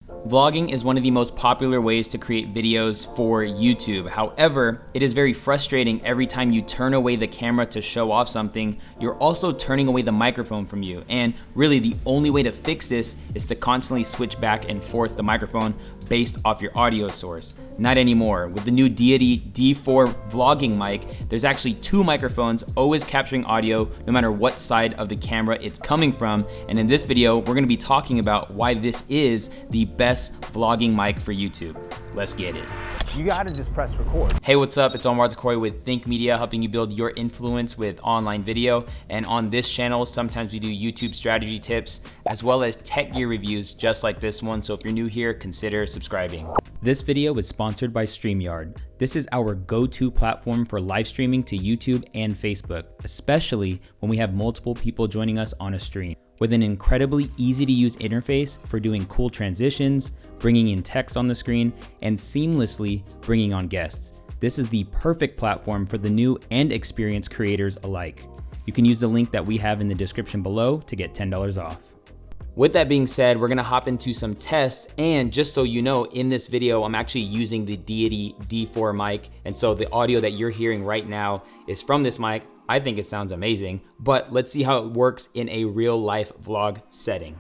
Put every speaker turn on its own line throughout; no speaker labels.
Vlogging is one of the most popular ways to create videos for YouTube. However, it is very frustrating every time you turn away the camera to show off something, you're also turning away the microphone from you. And really the only way to fix this is to constantly switch back and forth the microphone based off your audio source. Not anymore. With the new Deity D4 vlogging mic, there's actually two microphones always capturing audio no matter what side of the camera it's coming from. And in this video, we're gonna be talking about why this is the best vlogging mic for YouTube. Let's get it.
You gotta just press record.
Hey, what's up? It's Omar with Think Media, helping you build your influence with online video. And on this channel, sometimes we do YouTube strategy tips, as well as tech gear reviews just like this one. So if you're new here, consider subscribing. This video is sponsored by StreamYard. This is our go-to platform for live streaming to YouTube and Facebook, especially when we have multiple people joining us on a stream. With an incredibly easy to use interface for doing cool transitions, bringing in text on the screen, and seamlessly bringing on guests. This is the perfect platform for the new and experienced creators alike. You can use the link that we have in the description below to get $10 off. With that being said, we're gonna hop into some tests, and just so you know, in this video, I'm actually using the Deity D4 mic, and so the audio that you're hearing right now is from this mic. I think it sounds amazing, but let's see how it works in a real life vlog setting.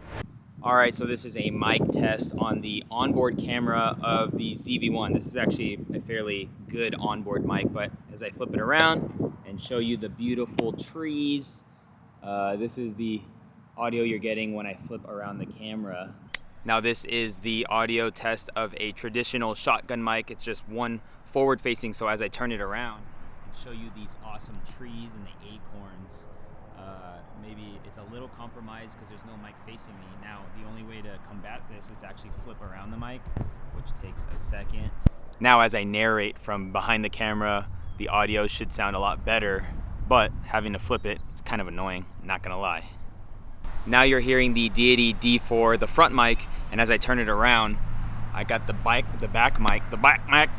All right, so this is a mic test on the onboard camera of the ZV-1. This is actually a fairly good onboard mic, but as I flip it around and show you the beautiful trees, this is the audio you're getting when I flip around the camera. Now this is the audio test of a traditional shotgun mic. It's just one forward facing, so as I turn it around and show you these awesome trees and the acorns, maybe it's a little compromised because there's no mic facing me. Now the only way to combat this is to actually flip around the mic, which takes a second. Now as I narrate from behind the camera, the audio should sound a lot better, but having to flip it is kind of annoying, not gonna lie. Now you're hearing the Deity D4, the front mic, and as I turn it around, I got the back mic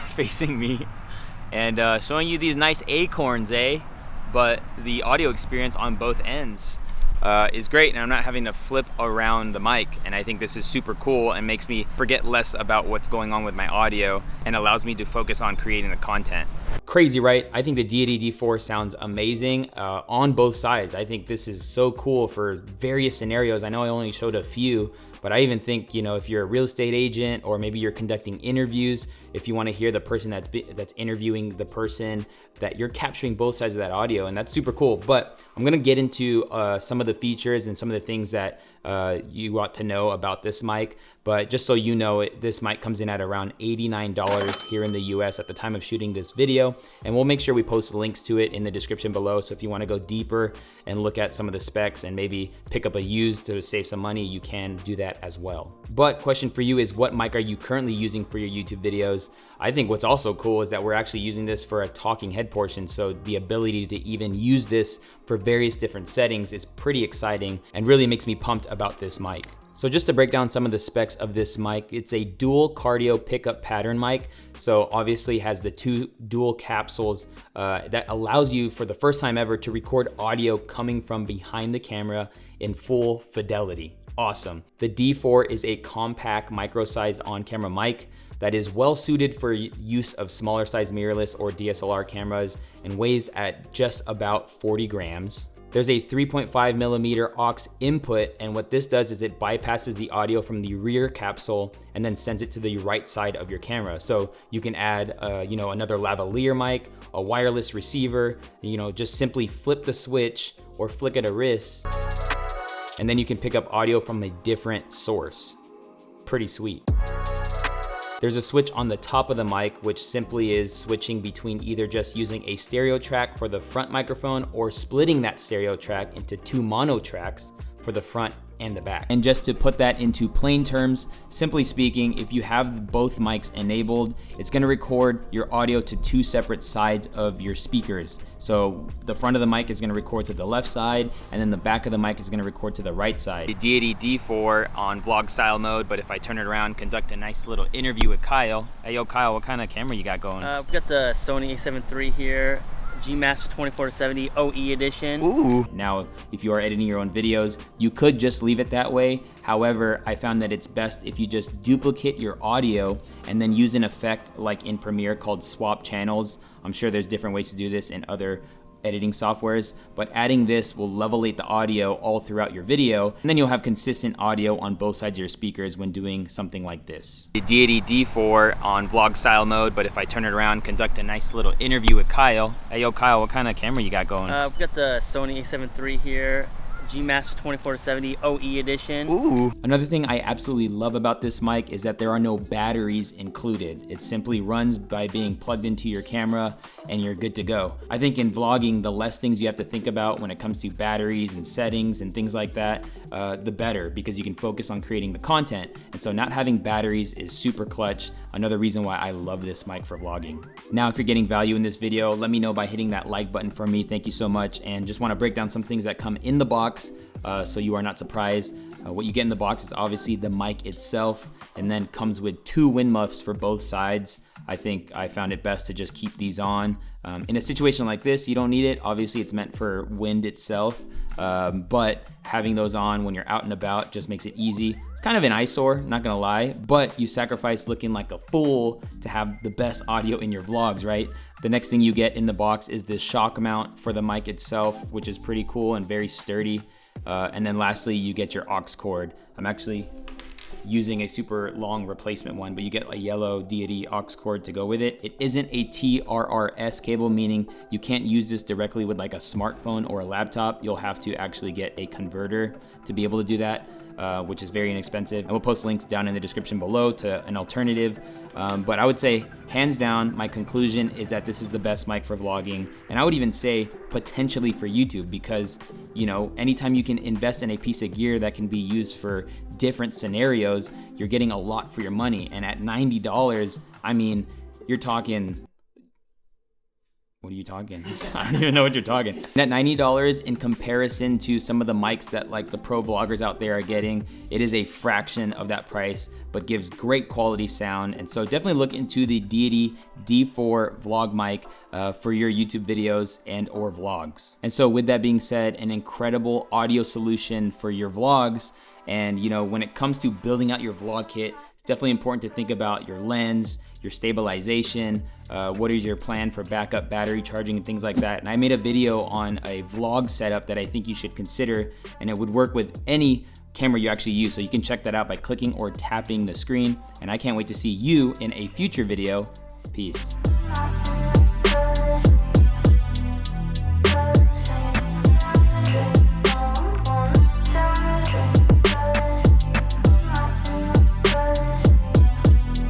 facing me, and showing you these nice acorns, but the audio experience on both ends is great, and I'm not having to flip around the mic, and I think this is super cool and makes me forget less about what's going on with my audio and allows me to focus on creating the content. Crazy, right? I think the Deity D4 sounds amazing on both sides. I think this is so cool for various scenarios. I know I only showed a few, but I even think, you know, if you're a real estate agent or maybe you're conducting interviews, if you want to hear the person that's interviewing the person, that you're capturing both sides of that audio, and that's super cool. But I'm gonna get into some of the features and some of the things that you ought to know about this mic. But just so you know, this mic comes in at around $89 here in the US at the time of shooting this video. And we'll make sure we post links to it in the description below. So if you wanna go deeper and look at some of the specs and maybe pick up a used to save some money, you can do that as well. But question for you is, what mic are you currently using for your YouTube videos? I think what's also cool is that we're actually using this for a talking head portion. So the ability to even use this for various different settings is pretty exciting and really makes me pumped about this mic. So just to break down some of the specs of this mic, it's a dual cardio pickup pattern mic. So obviously has the two dual capsules that allows you for the first time ever to record audio coming from behind the camera in full fidelity. Awesome. The D4 is a compact micro-sized on-camera mic that is well suited for use of smaller size mirrorless or DSLR cameras and weighs at just about 40 grams. There's a 3.5 millimeter aux input, and what this does is it bypasses the audio from the rear capsule and then sends it to the right side of your camera. So you can add, another lavalier mic, a wireless receiver, just simply flip the switch or flick at a wrist, and then you can pick up audio from a different source. Pretty sweet. There's a switch on the top of the mic, which simply is switching between either just using a stereo track for the front microphone or splitting that stereo track into two mono tracks for the front and the back. And just to put that into plain terms, simply speaking, if you have both mics enabled, it's gonna record your audio to two separate sides of your speakers. So the front of the mic is gonna record to the left side, and then the back of the mic is gonna record to the right side. The Deity D4 on vlog style mode, but if I turn it around, conduct a nice little interview with Kyle. Hey, yo, Kyle, what kind of camera you got going?
We've got the Sony A7 III here. G-Master 24-70 OE edition.
Ooh. Now, if you are editing your own videos, you could just leave it that way. However, I found that it's best if you just duplicate your audio and then use an effect like in Premiere called swap channels. I'm sure there's different ways to do this in other editing softwares, but adding this will levelate the audio all throughout your video, and then you'll have consistent audio on both sides of your speakers when doing something like this. The Deity D4 on vlog style mode, but if I turn it around, conduct a nice little interview with Kyle. Hey, yo, Kyle, what kind of camera you got going?
We've got the Sony a7 III here, G-Master 24-70 OE edition.
Ooh. Another thing I absolutely love about this mic is that there are no batteries included. It simply runs by being plugged into your camera and you're good to go. I think in vlogging, the less things you have to think about when it comes to batteries and settings and things like that, the better, because you can focus on creating the content. And so not having batteries is super clutch. Another reason why I love this mic for vlogging. Now, if you're getting value in this video, let me know by hitting that like button for me. Thank you so much. And just want to break down some things that come in the box so you are not surprised. What you get in the box is obviously the mic itself, and then comes with 2 wind muffs for both sides. I think I found it best to just keep these on. In a situation like this, you don't need it. Obviously, it's meant for wind itself, but having those on when you're out and about just makes it easy. It's kind of an eyesore, not gonna lie, but you sacrifice looking like a fool to have the best audio in your vlogs, right? The next thing you get in the box is this shock mount for the mic itself, which is pretty cool and very sturdy. And then lastly, you get your aux cord. I'm actually using a super long replacement one, but you get a yellow Deity aux cord to go with it. It isn't a TRRS cable, meaning you can't use this directly with like a smartphone or a laptop. You'll have to actually get a converter to be able to do that, which is very inexpensive. And we'll post links down in the description below to an alternative. But I would say, hands down, my conclusion is that this is the best mic for vlogging. And I would even say potentially for YouTube, because, you know, anytime you can invest in a piece of gear that can be used for different scenarios, you're getting a lot for your money. And at $90, I mean, you're talking, what are you talking? I don't even know what you're talking. At $90 in comparison to some of the mics that like the pro vloggers out there are getting, it is a fraction of that price, but gives great quality sound. And so definitely look into the Deity D4 vlog mic for your YouTube videos and or vlogs. And so with that being said, an incredible audio solution for your vlogs. And you know, when it comes to building out your vlog kit, it's definitely important to think about your lens, your stabilization, what is your plan for backup battery charging and things like that. And I made a video on a vlog setup that I think you should consider, and it would work with any camera you actually use. So you can check that out by clicking or tapping the screen. And I can't wait to see you in a future video. Peace.